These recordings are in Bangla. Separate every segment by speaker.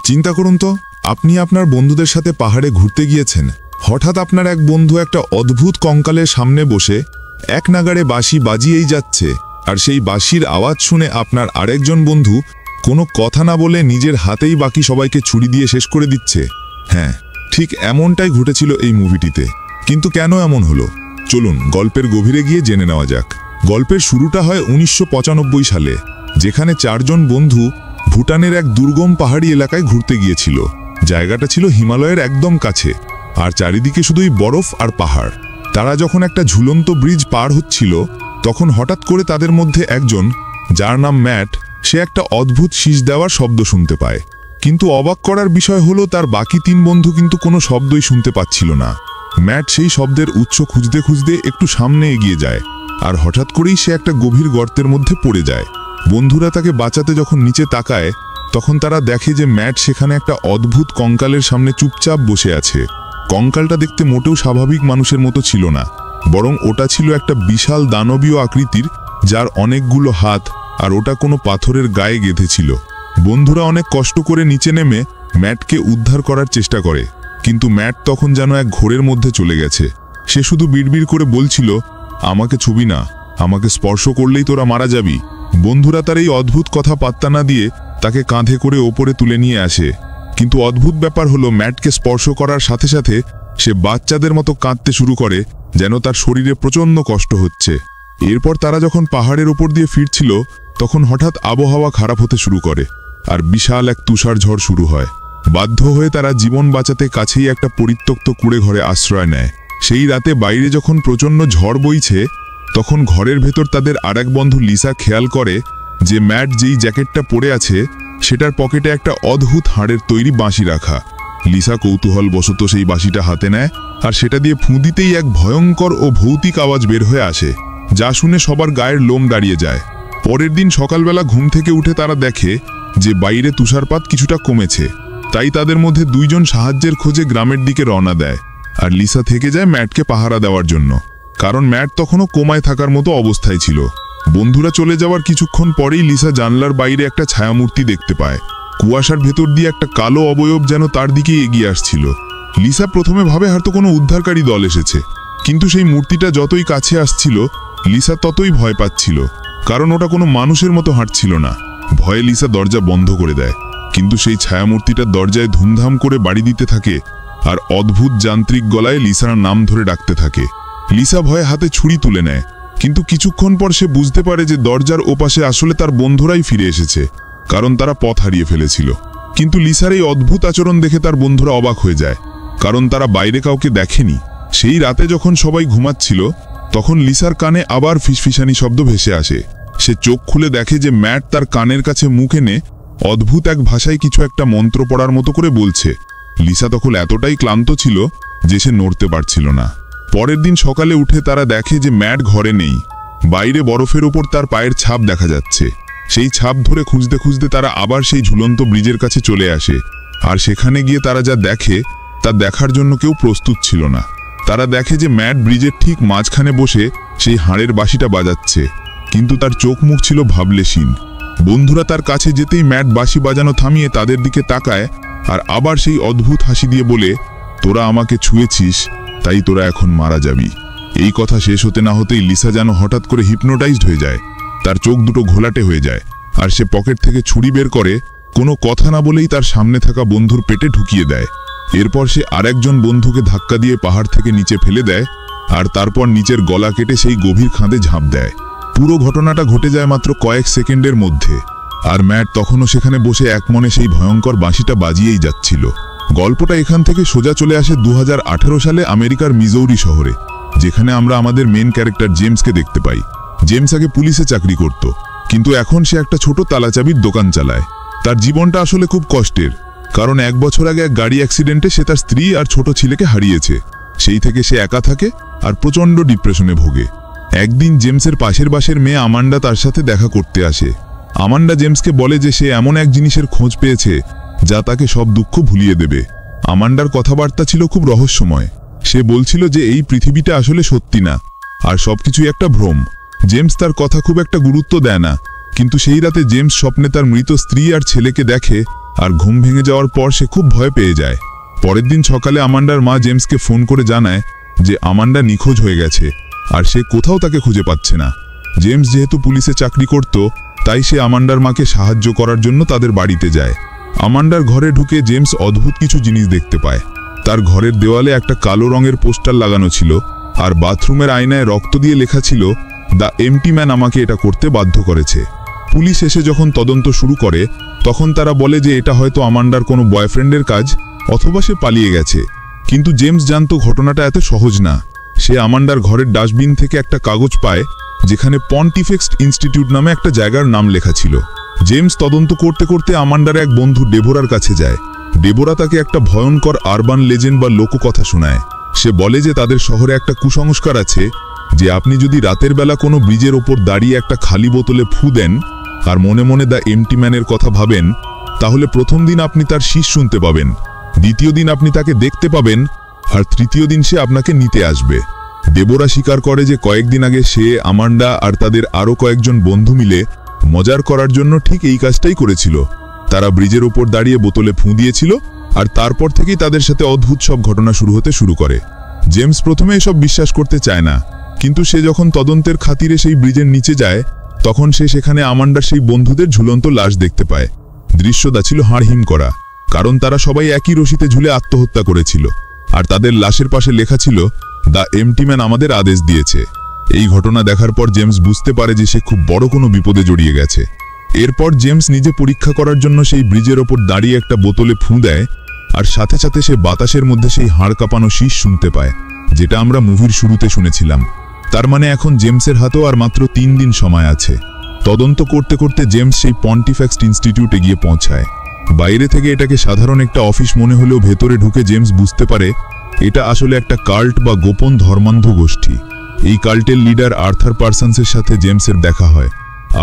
Speaker 1: চিন্তা করুন তো, আপনি আপনার বন্ধুদের সাথে পাহাড়ে ঘুরতে গিয়েছেন। হঠাৎ আপনার এক বন্ধু একটা অদ্ভুত কঙ্কালের সামনে বসে এক নাগাড়ে বাঁশি বাজিয়েই যাচ্ছে, আর সেই বাঁশির আওয়াজ শুনে আপনার আরেকজন বন্ধু কোনো কথা না বলে নিজের হাতেই বাকি সবাইকে ছুরি দিয়ে শেষ করে দিচ্ছে। হ্যাঁ, ঠিক এমনটাই ঘটেছিল এই মুভিটিতে। কিন্তু কেন এমন হলো, চলুন গল্পের গভীরে গিয়ে জেনে নেওয়া যাক। গল্পের শুরুটা হয় 1995 সালে, যেখানে চারজন বন্ধু ভুটানের এক দুর্গম পাহাড়ি এলাকায় ঘুরতে গিয়েছিল। জায়গাটা ছিল হিমালয়ের একদম কাছে, আর চারিদিকে শুধুই বরফ আর পাহাড়। তারা যখন একটা ঝুলন্ত ব্রিজ পার হচ্ছিল, তখন হঠাৎ করে তাদের মধ্যে একজন, যার নাম ম্যাট, সে একটা অদ্ভুত শীষ দেওয়ার শব্দ শুনতে পায়। কিন্তু অবাক করার বিষয় হলো তার বাকি তিন বন্ধু কিন্তু কোনো শব্দই শুনতে পাচ্ছিল না। ম্যাট সেই শব্দের উৎস খুঁজতে খুঁজতে একটু সামনে এগিয়ে যায়, আর হঠাৎ করেই সে একটা গভীর গর্তের মধ্যে পড়ে যায়। বন্ধুরা তাকে বাঁচাতে যখন নিচে তাকায়, তখন তারা দেখে যে ম্যাট সেখানে একটা অদ্ভুত কঙ্কালের সামনে চুপচাপ বসে আছে। কঙ্কালটা দেখতে মোটেও স্বাভাবিক মানুষের মতো ছিল না, বরং ওটা ছিল একটা বিশাল দানবীয় আকৃতির, যার অনেকগুলো হাত, আর ওটা কোনো পাথরের গায়ে গেঁথেছিল। বন্ধুরা অনেক কষ্ট করে নিচে নেমে ম্যাটকে উদ্ধার করার চেষ্টা করে, কিন্তু ম্যাট তখন যেন এক ঘোরের মধ্যে চলে গেছে। সে শুধু বিড়বিড় করে বলছিল, আমাকে ছুবি না, আমাকে স্পর্শ করলেই তোরা মারা যাবি। বন্ধুরা তার এই অদ্ভুত কথা পাত্তা না দিয়ে তাকে কাঁধে করে ওপরে তুলে নিয়ে আসে। কিন্তু অদ্ভুত ব্যাপার হলো, ম্যাটকে স্পর্শ করার সাথে সাথে সে বাচ্চাদের মতো কাঁদতে শুরু করে, যেন তার শরীরে প্রচণ্ড কষ্ট হচ্ছে। এরপর তারা যখন পাহাড়ের ওপর দিয়ে ফিরছিল, তখন হঠাৎ আবহাওয়া খারাপ হতে শুরু করে, আর বিশাল এক তুষার ঝড় শুরু হয়। বাধ্য হয়ে তারা জীবন বাঁচাতে কাছেই একটা পরিত্যক্ত কুঁড়ে ঘরে আশ্রয় নেয়। সেই রাতে বাইরে যখন প্রচণ্ড ঝড় বইছে, তখন ঘরের ভেতর তাদের আরেক বন্ধু লিসা খেয়াল করে যে ম্যাট যেই জ্যাকেটটা পরে আছে, সেটার পকেটে একটা অদ্ভুত হাড়ের তৈরি বাঁশি রাখা। লিসা কৌতূহলবশত সেই বাঁশিটা হাতে নেয়, আর সেটা দিয়ে ফুঁ দিতেই এক ভয়ঙ্কর ও ভৌতিক আওয়াজ বের হয়ে আসে, যা শুনে সবার গায়ের লোম দাঁড়িয়ে যায়। পরের দিন সকালবেলা ঘুম থেকে উঠে তারা দেখে যে বাইরে তুষারপাত কিছুটা কমেছে। তাই তাদের মধ্যে দুইজন সাহায্যের খোঁজে গ্রামের দিকে রওনা দেয়, আর লিসা থেকে যায় ম্যাটকে পাহারা দেওয়ার জন্য, কারণ ম্যাট তখনও কোমায় থাকার মতো অবস্থায় ছিল। বন্ধুরা চলে যাওয়ার কিছুক্ষণ পরেই লিসা জানলার বাইরে একটা ছায়ামূর্তি দেখতে পায়। কুয়াশার ভেতর দিয়ে একটা কালো অবয়ব যেন তার দিকে এগিয়ে আসছিল। লিসা প্রথমে ভাবে হয়তো কোনো উদ্ধারকারী দল এসেছে, কিন্তু সেই মূর্তিটা যতই কাছে আসছিল, লিসা ততই ভয় পাচ্ছিল, কারণ ওটা কোনো মানুষের মতো হাঁটছিল না। ভয়ে লিসা দরজা বন্ধ করে দেয়, কিন্তু সেই ছায়ামূর্তিটার দরজায় ধুমধাম করে বাড়ি দিতে থাকে, আর অদ্ভুত যান্ত্রিক গলায় লিসার নাম ধরে ডাকতে থাকে। লিসা ভয়ে হাতে ছুরি তুলে নেয়, কিন্তু কিছুক্ষণ পর সে বুঝতে পারে যে দরজার ওপাশে আসলে তার বন্ধুরাই ফিরে এসেছে, কারণ তারা পথ হারিয়ে ফেলেছিল। কিন্তু লিসার এই অদ্ভুত আচরণ দেখে তার বন্ধুরা অবাক হয়ে যায়, কারণ তারা বাইরে কাউকে দেখেনি। সেই রাতে যখন সবাই ঘুমাচ্ছিল, তখন লিসার কানে আবার ফিসফিসানি শব্দ ভেসে আসে। সে চোখ খুলে দেখে যে ম্যাট তার কানের কাছে মুখ এনে অদ্ভুত এক ভাষায় কিছু একটা মন্ত্র পড়ার মতো করে বলছে। লিসা তখন এতটাই ক্লান্ত ছিল যে সে নড়তে পারছিল না। পরের দিন সকালে উঠে তারা দেখে যে ম্যাট ঘরে নেই। বাইরে বরফের ওপর তার পায়ের ছাপ দেখা যাচ্ছে। সেই ছাপ ধরে খুঁজতে খুঁজতে তারা আবার সেই ঝুলন্ত ব্রিজের কাছে চলে আসে, আর সেখানে গিয়ে তারা যা দেখে তা দেখার জন্য কেউ প্রস্তুত ছিল না। তারা দেখে যে ম্যাট ব্রিজের ঠিক মাঝখানে বসে সেই হাড়ের বাঁশিটা বাজাচ্ছে, কিন্তু তার চোখ মুখ ছিল ভাবলেশীন। বন্ধুরা তার কাছে যেতেই ম্যাট বাঁশি বাজানো থামিয়ে তাদের দিকে তাকায়, আর আবার সেই অদ্ভুত হাসি দিয়ে বলে, তোরা আমাকে ছুঁয়েছিস, তাই তোরা এখন মারা যাবি। এই কথা শেষ হতে না হতেই লিসা যেন হঠাৎ করে হিপনোটাইজড হয়ে যায়। তার চোখ দুটো ঘোলাটে হয়ে যায়, আর সে পকেট থেকে ছুরি বের করে কোনো কথা না বলেই তার সামনে থাকা বন্ধুর পেটে ঢুকিয়ে দেয়। এরপর সে আরেকজন বন্ধুকে ধাক্কা দিয়ে পাহাড় থেকে নিচে ফেলে দেয়, আর তারপর নিচের গলা কেটে সেই গভীর খাদে ঝাঁপ দেয়। পুরো ঘটনাটা ঘটে যায় মাত্র কয়েক সেকেন্ডের মধ্যে, আর ম্যাট তখনও সেখানে বসে একমনে সেই ভয়ঙ্কর বাঁশিটা বাজিয়েই যাচ্ছিল। গল্পটা এখান থেকে সোজা চলে আসে 2018 সালে আমেরিকার মিজৌরি শহরে, যেখানে আমরা আমাদের মেন ক্যারেক্টার জেমসকে দেখতে পাই। জেমস আগে পুলিশে চাকরি করত, কিন্তু এখন সে একটা ছোট তালাচাবির দোকান চালায়। তার জীবনটা আসলে খুব কষ্টের, কারণ 1 বছর আগে এক গাড়ি অ্যাক্সিডেন্টে সে তার স্ত্রী আর ছোট ছেলেকে হারিয়েছে। সেই থেকে সে একা থাকে আর প্রচণ্ড ডিপ্রেশনে ভোগে। একদিন জেমসের পাশের বাসের মেয়ে আমান্ডা তার সাথে দেখা করতে আসে। আমান্ডা জেমসকে বলে যে সে এমন এক জিনিসের খোঁজ পেয়েছে যা তাকে সব দুঃখ ভুলিয়ে দেবে। আমান্ডার কথাবার্তা ছিল খুব রহস্যময়। সে বলছিল যে এই পৃথিবীটা আসলে সত্যি না, আর সবকিছুই একটা ভ্রম। জেমস তার কথা খুব একটা গুরুত্ব দেয় না, কিন্তু সেই রাতে জেমস স্বপ্নে তার মৃত স্ত্রী আর ছেলেকে দেখে, আর ঘুম ভেঙে যাওয়ার পর সে খুব ভয় পেয়ে যায়। পরের দিন সকালে আমান্ডার মা জেমসকে ফোন করে জানায় যে আমান্ডা নিখোঁজ হয়ে গেছে আর সে কোথাও তাকে খুঁজে পাচ্ছে না। জেমস যেহেতু পুলিশে চাকরি করত, তাই সে আমান্ডার মাকে সাহায্য করার জন্য তাদের বাড়িতে যায়। আমান্ডার ঘরে ঢুকে জেমস অদ্ভুত কিছু জিনিস দেখতে পায়। তার ঘরের দেওয়ালে একটা কালো রঙের পোস্টার লাগানো ছিল, আর বাথরুমের আয়নায় রক্ত দিয়ে লেখা ছিল, দ্য এমটি ম্যান আমাকে এটা করতে বাধ্য করেছে। পুলিশ এসে যখন তদন্ত শুরু করে, তখন তারা বলে যে এটা হয়তো আমান্ডার কোনো বয়ফ্রেন্ডের কাজ, অথবা সে পালিয়ে গেছে। কিন্তু জেমস জানতো ঘটনাটা এত সহজ না। সে আমান্ডার ঘরের ডাস্টবিন থেকে একটা কাগজ পায়, যেখানে পন্টিফেক্স ইনস্টিটিউট নামে একটা জায়গার নাম লেখা ছিল। জেমস তদন্ত করতে করতে আমান্ডার এক বন্ধু ডেবোরার কাছে যায়। ডেবোরা তাকে একটা ভয়ঙ্কর আরবান লেজেন্ড বা লোককথা শোনায়। সে বলে যে তাদের শহরে একটা কুসংস্কার আছে যে আপনি যদি রাতের বেলা কোনো ব্রিজের ওপর দাঁড়িয়ে একটা খালি বোতলে ফু দেন আর মনে মনে দ্য এমটি ম্যানের কথা ভাবেন, তাহলে প্রথম দিন আপনি তার শীষ শুনতে পাবেন, দ্বিতীয় দিন আপনি তাকে দেখতে পাবেন, আর তৃতীয় দিন সে আপনাকে নিতে আসবে। ডেবোরা স্বীকার করে যে কয়েকদিন আগে সে, আমান্ডা আর তাদের আরও কয়েকজন বন্ধু মিলে মজার করার জন্য ঠিক এই কাজটাই করেছিল। তারা ব্রিজের ওপর দাঁড়িয়ে বোতলে ফুঁ দিয়েছিল, আর তারপর থেকেই তাদের সাথে অদ্ভুত সব ঘটনা শুরু করে। জেমস প্রথমে এসব বিশ্বাস করতে চায় না, কিন্তু সে যখন তদন্তের খাতিরে সেই ব্রিজের নিচে যায়, তখন সে সেখানে আমান্ডার সেই বন্ধুদের ঝুলন্ত লাশ দেখতে পায়। দৃশ্যটা ছিল হাড়হিম করা, কারণ তারা সবাই একই রশিতে ঝুলে আত্মহত্যা করেছিল, আর তাদের লাশের পাশে লেখা ছিল, দ্য এমটি ম্যান আমাদের আদেশ দিয়েছে। এই ঘটনা দেখার পর জেমস বুঝতে পারে যে সে খুব বড় কোনো বিপদে জড়িয়ে গেছে। এরপর জেমস নিজে পরীক্ষা করার জন্য সেই ব্রিজের ওপর দাঁড়িয়ে একটা বোতলে ফুঁ দেয়, আর সাথে সাথে সে বাতাসের মধ্যে সেই হাড় কাঁপানো শীষ শুনতে পায়, যেটা আমরা মুভির শুরুতে শুনেছিলাম। তার মানে এখন জেমসের হাতেও আর মাত্র 3 দিন সময় আছে। তদন্ত করতে করতে জেমস সেই পন্টিফেক্স ইনস্টিটিউটে গিয়ে পৌঁছায়। বাইরে থেকে এটাকে সাধারণ একটা অফিস মনে হলেও ভেতরে ঢুকে জেমস বুঝতে পারে এটা আসলে একটা কাল্ট বা গোপন ধর্মান্ধ গোষ্ঠী। এই কাল্টের লিডার আর্থার পার্সন্সের সাথে জেমসের দেখা হয়।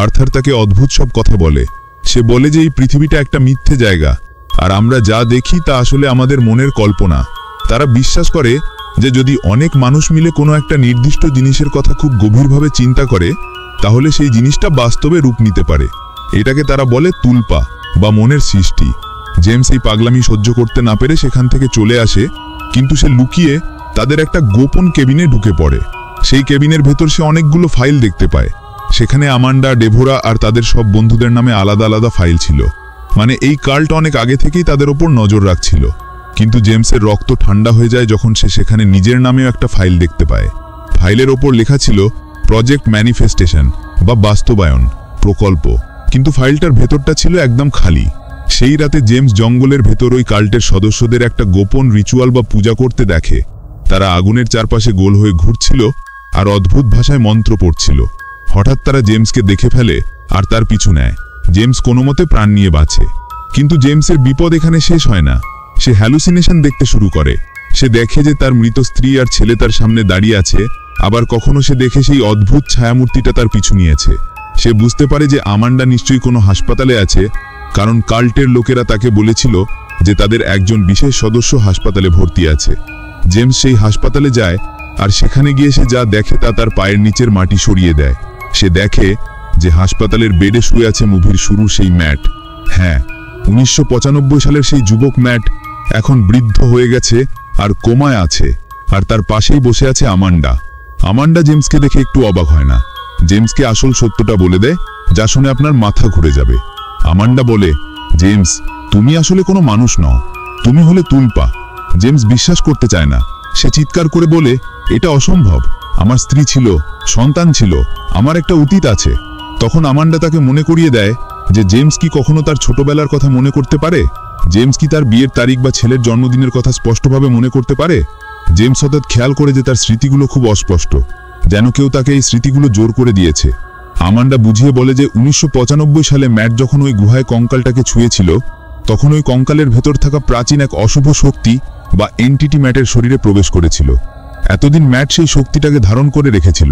Speaker 1: আর্থার তাকে অদ্ভুত সব কথা বলে। সে বলে যে এই পৃথিবীটা একটা মিথ্যে জায়গা, আর আমরা যা দেখি তা আসলে আমাদের মনের কল্পনা। তারা বিশ্বাস করে যে যদি অনেক মানুষ মিলে কোনো একটা নির্দিষ্ট জিনিসের কথা খুব গভীরভাবে চিন্তা করে, তাহলে সেই জিনিসটা বাস্তবে রূপ নিতে পারে। এটাকে তারা বলে তুলপা বা মনের সৃষ্টি। জেমস এই পাগলামি সহ্য করতে না পেরে সেখান থেকে চলে আসে, কিন্তু সে লুকিয়ে তাদের একটা গোপন কেবিনে ঢুকে পড়ে। সেই কেবিনের ভেতর সে অনেকগুলো ফাইল দেখতে পায়। সেখানে আমান্ডা, ডেভোরা আর তাদের সব বন্ধুদের নামে আলাদা আলাদা ফাইল ছিল। মানে এই কাল্ট অনেক আগে থেকেই তাদের ওপর নজর রাখছিল। কিন্তু জেমসের রক্ত ঠান্ডা হয়ে যায় যখন সে সেখানে নিজের নামেও একটা ফাইল দেখতে পায়। ফাইলের ওপর লেখা ছিল প্রজেক্ট ম্যানিফেস্টেশন বা বাস্তবায়ন প্রকল্প, কিন্তু ফাইলটার ভেতরটা ছিল একদম খালি। সেই রাতে জেমস জঙ্গলের ভেতর ওই কাল্টের সদস্যদের একটা গোপন রিচুয়াল বা পূজা করতে দেখে। তারা আগুনের চারপাশে গোল হয়ে ঘুরছিল আর অদ্ভুত ভাষায় মন্ত্র পড়ছিল। হঠাৎ তারা জেমসকে দেখে ফেলে আর তার পিছু নেয়। জেমস কোনো মতে প্রাণ নিয়ে বাঁচে, কিন্তু জেমসের বিপদ এখানে শেষ হয় না। সে হ্যালুসিনেশন দেখতে শুরু করে। সে দেখে যে তার মৃত স্ত্রী আর ছেলে তার সামনে দাঁড়িয়ে আছে, আবার কখনো সে দেখে সেই অদ্ভুত ছায়ামূর্তিটা তার পিছু নিয়েছে। সে বুঝতে পারে যে আমান্ডা নিশ্চয়ই কোনো হাসপাতালে আছে, কারণ কাল্টের লোকেরা তাকে বলেছিল যে তাদের একজন বিশেষ সদস্য হাসপাতালে ভর্তি আছে। জেমস সেই হাসপাতালে যায়, আর সেখানে গিয়ে সে যা দেখে তা তার পায়ের নিচের মাটি সরিয়ে দেয়। সে দেখে যে হাসপাতালের বেডে শুয়ে আছে মুভির শুরুর সেই ম্যাট। হ্যাঁ, 1995 সালের সেই যুবক ম্যাট এখন বৃদ্ধ হয়ে গেছে আর কোমায় আছে, আর তার পাশেই বসে আছে আমান্ডা। আমান্ডা জেমসকে দেখে একটু অবাক হয় না। জেমসকে আসল সত্যটা বলে দেয়, যা শুনে আপনার মাথা ঘুরে যাবে। আমান্ডা বলে, জেমস, তুমি আসলে কোনো মানুষ নও, তুমি হলে তুলপা। জেমস বিশ্বাস করতে চায় না। সে চিৎকার করে বলে, এটা অসম্ভব, আমার স্ত্রী ছিল, সন্তান ছিল, আমার একটা অতীত আছে। তখন আমান্ডা তাকে মনে করিয়ে দেয় যে জেমস কি কখনো তার ছোটবেলার কথা মনে করতে পারে? জেমস কি তার বিয়ের তারিখ বা ছেলের জন্মদিনের কথা স্পষ্টভাবে মনে করতে পারে? জেমস হঠাৎ খেয়াল করে যে তার স্মৃতিগুলো খুব অস্পষ্ট, যেন কেউ তাকে এই স্মৃতিগুলো জোর করে দিয়েছে। আমান্ডা বুঝিয়ে বলে যে 1995 সালে ম্যাট যখন ওই গুহায় কঙ্কালটাকে ছুঁয়েছিল, তখন ওই কঙ্কালের ভেতর থাকা প্রাচীন এক অশুভ শক্তি বা এন্টিটি ম্যাটের শরীরে প্রবেশ করেছিল। এতদিন ম্যাট সেই শক্তিটাকে ধারণ করে রেখেছিল,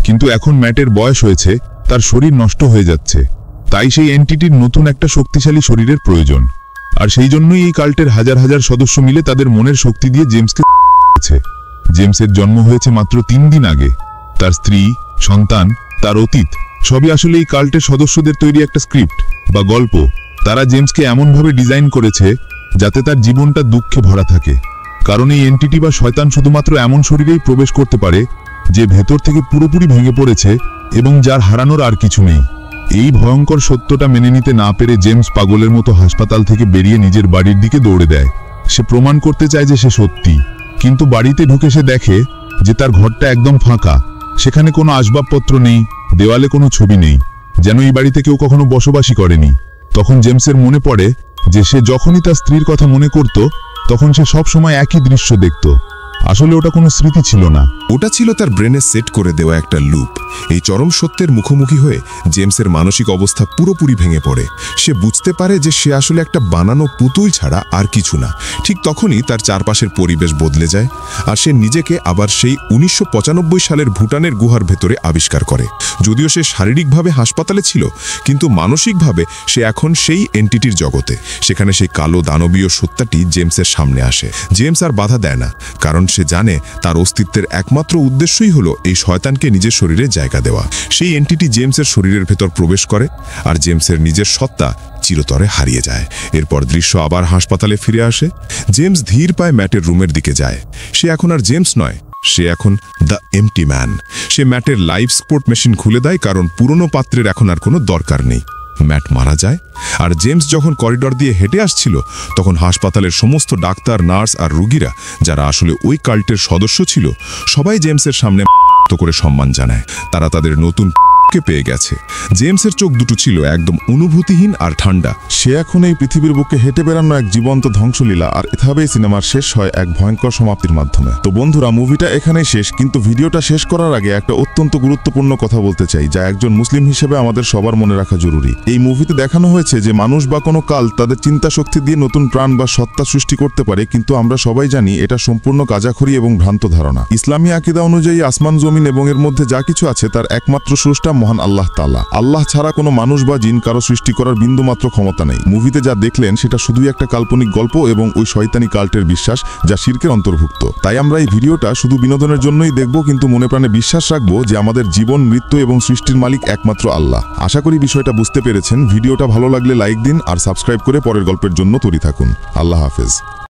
Speaker 1: কিন্তু এখন ম্যাটের বয়স হয়েছে, তার শরীর নষ্ট হয়ে যাচ্ছে। তাই সেই এন্টিটির নতুন একটা শক্তিশালী শরীরের প্রয়োজন। আর সেই জন্যই এই কাল্টের হাজার হাজার সদস্য মিলে তাদের মনের শক্তি দিয়ে জেমসকে জেমসের জন্ম হয়েছে মাত্র 3 দিন আগে। তার স্ত্রী, সন্তান, তার অতীত সবই আসলে এই কাল্টের সদস্যদের তৈরি একটা স্ক্রিপ্ট বা গল্প, তারা জেমসকে এমনভাবে ডিজাইন করেছে যাতে তার জীবনটা দুঃখে ভরা থাকে, কারণ এই এন্টিটি বা শয়তান শুধুমাত্র এমন শরীরেই প্রবেশ করতে পারে যে ভেতর থেকে পুরোপুরি ভেঙে পড়েছে এবং যার হারানোর আর কিছু নেই। এই ভয়ঙ্কর সত্যটা মেনে নিতে না পেরে জেমস পাগলের মতো হাসপাতাল থেকে বেরিয়ে নিজের বাড়ির দিকে দৌড়ে দেয়। সে প্রমাণ করতে চায় যে সে সত্যি, কিন্তু বাড়িতে ঢুকে সে দেখে যে তার ঘরটা একদম ফাঁকা। সেখানে কোনো আসবাবপত্র নেই, দেওয়ালে কোনো ছবি নেই, যেন এই বাড়িতে কেউ কখনো বসবাসই করেনি। তখন জেমসের মনে পড়ে যে সে যখনই তার স্ত্রীর কথা মনে করত তখন সে সব সময় একই দৃশ্য দেখত। আসলে ওটা কোনো স্মৃতি ছিল না,
Speaker 2: ওটা ছিল তার ব্রেনে সেট করে দেওয়া একটা লুপ। এই চরম সত্যের মুখোমুখি হয়ে জেমসের মানসিক অবস্থা পুরোপুরি ভেঙে পড়ে। সে বুঝতে পারে যে সে আসলে একটা বানানো পুতুল ছাড়া আর কিছু না। ঠিক তখনই তার চারপাশের পরিবেশ বদলে যায়, আর সে নিজেকে আবার সেই 1995 সালের ভুটানের গুহার ভেতরে আবিষ্কার করে। যদিও সে শারীরিকভাবে হাসপাতালে ছিল, কিন্তু মানসিকভাবে সে এখন সেই এন্টিটির জগতে। সেখানে সেই কালো দানবীয় সত্তাটি জেমসের সামনে আসে। জেমস আর বাধা দেয় না, কারণ সে জানে তার অস্তিত্বের একমাত্র উদ্দেশ্যই হলো এই শয়তানকে নিজের শরীরে জায়গা দেওয়া। সেই এন্টিটি জেমসের শরীরের ভেতর প্রবেশ করে, আর জেমসের নিজের সত্তা চিরতরে হারিয়ে যায়। এরপর দৃশ্য আবার হাসপাতালে ফিরে আসে। জেমস ধীর পায়ে ম্যাটের রুমের দিকে যায়। সে এখন আর জেমস নয়, সে এখন দ্য এমটি ম্যান। সে ম্যাটের লাইফ সাপোর্ট মেশিন খুলে দেয়, কারণ পুরনো পাত্রের এখন আর কোনো দরকার নেই। ম্যাট মারা যায়, আর জেমস যখন করিডর দিয়ে হেঁটে আসছিল তখন হাসপাতালের সমস্ত ডাক্তার, নার্স আর রোগীরা, যারা আসলে ওই কাল্টের সদস্য ছিল, সবাই জেমসের সামনে করে সম্মান জানায়। তারা তাদের নতুন কে পেয়ে গেছে। জেমসের চোখ দুটো ছিল একদম অনুভূতিহীন আর ঠান্ডা।
Speaker 3: সে এখন এই পৃথিবীর বুকে হেঁটে বেড়ানো এক জীবন্ত ধ্বংসলীলা, আর এভাবেই সিনেমার শেষ হয় এক ভয়ঙ্কর সমাপ্তির মাধ্যমে। তো বন্ধুরা, মুভিটা এখানেই শেষ, কিন্তু ভিডিওটা শেষ করার আগে একটা অত্যন্ত গুরুত্বপূর্ণ কথা বলতে চাই, যা একজন মুসলিম হিসেবে আমাদের সবার মনে রাখা জরুরি। এই মুভিতে দেখানো হয়েছে যে মানুষ বা কোনো কাল তাদের চিন্তা শক্তি দিয়ে নতুন প্রাণ বা সত্তা সৃষ্টি করতে পারে, কিন্তু আমরা সবাই জানি এটা সম্পূর্ণ গাঁজাখড়ি এবং ভ্রান্ত ধারণা। ইসলামী আকীদা অনুযায়ী আসমান জমিন এবং এর মধ্যে যা কিছু আছে তার একমাত্র স্রষ্টা মহান আল্লাহ তাআলা। আল্লাহ ছাড়া কোনো মানুষ বা জিন কারো সৃষ্টি করার বিন্দুমাত্র ক্ষমতা নেই। মুভিতে যা দেখলেন সেটা শুধুই একটা কাল্পনিক গল্প এবং ওই শয়তানি কাল্টের বিশ্বাস, যা শিরকের অন্তর্ভুক্ত। তাই আমরা এই ভিডিওটা শুধু বিনোদনের জন্যই দেখব, কিন্তু মনে প্রাণে বিশ্বাস রাখবো যে আমাদের জীবন, মৃত্যু এবং সৃষ্টির মালিক একমাত্র আল্লাহ। আশা করি বিষয়টা বুঝতে পেরেছেন। ভিডিওটা ভালো লাগলে লাইক দিন আর সাবস্ক্রাইব করে পরের গল্পের জন্য তৈরি থাকুন। আল্লাহ হাফেজ।